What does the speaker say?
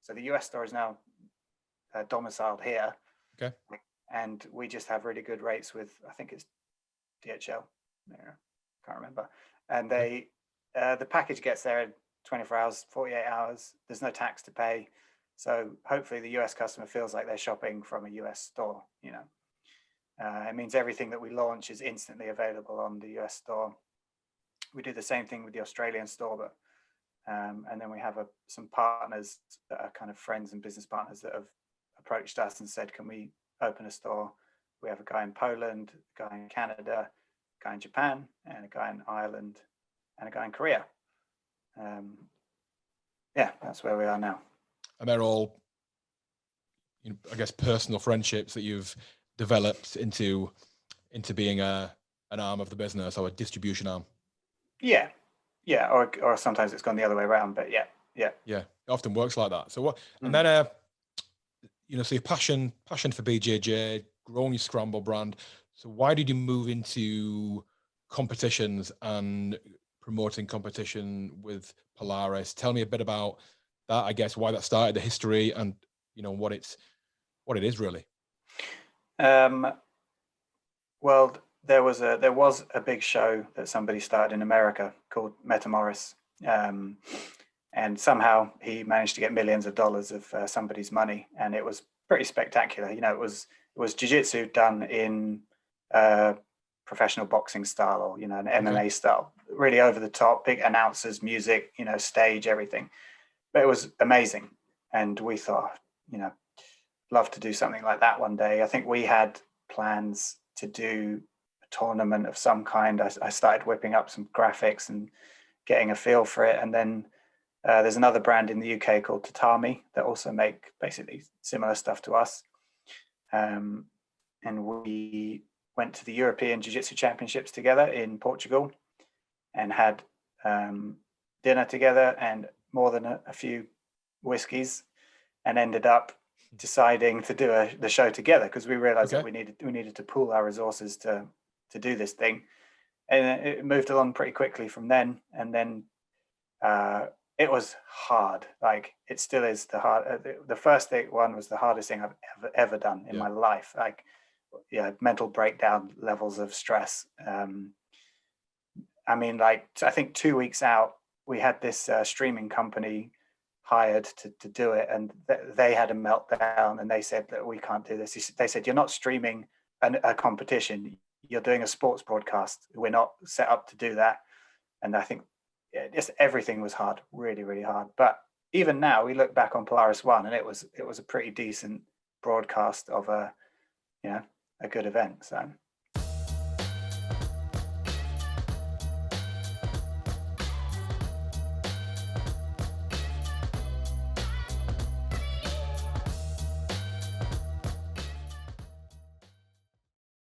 So the US store is now domiciled here. Okay. And we just have really good rates with, I think it's DHL. Yeah, can't remember. And they, the package gets there in 24 hours, 48 hours. There's no tax to pay. So hopefully the US customer feels like they're shopping from a US store, you know. It means everything that we launch is instantly available on the US store. We do the same thing with the Australian store, but and then we have some partners that are kind of friends and business partners that have approached us and said, can we open a store? We have a guy in Poland, a guy in Canada, a guy in Japan, and a guy in Ireland, and a guy in Korea. Yeah, that's where we are now. And they're all, you know, I guess, personal friendships that you've developed into being an arm of the business, or a distribution arm. Yeah, yeah, or sometimes it's gone the other way around, but yeah. It often works like that. So what? And then, you know, so your passion for BJJ, growing your scramble brand. So why did you move into competitions and promoting competition with Polaris? Tell me a bit about that. I guess why that started, the history, and you know what it is really. Well, there was a big show that somebody started in America called Metamoris, and somehow he managed to get millions of dollars of somebody's money, and it was pretty spectacular. You know, it was jiu-jitsu done in professional boxing style, or you know, an MMA style, really over the top, big announcers, music, you know, stage, everything. But it was amazing, and we thought, you know, love to do something like that one day. I think we had plans to do a tournament of some kind. I started whipping up some graphics and getting a feel for it, and then there's another brand in the UK called Tatami that also make basically similar stuff to us. And we went to the European Jiu-Jitsu Championships together in Portugal and had dinner together and more than a few whiskeys, and ended up deciding to do the show together because we realized that we needed to pool our resources to do this thing. And it moved along pretty quickly from then. And then it was hard. Like, it still is the first one was the hardest thing I've ever done in my life. Like, yeah, mental breakdown levels of stress. I mean, like, I think 2 weeks out, we had this streaming company hired to do it, and they had a meltdown, and they said that we can't do this. They said, you're not streaming a competition, you're doing a sports broadcast. We're not set up to do that. And I think just everything was hard, really, really hard. But even now, we look back on Polaris One, and it was a pretty decent broadcast of a good event. So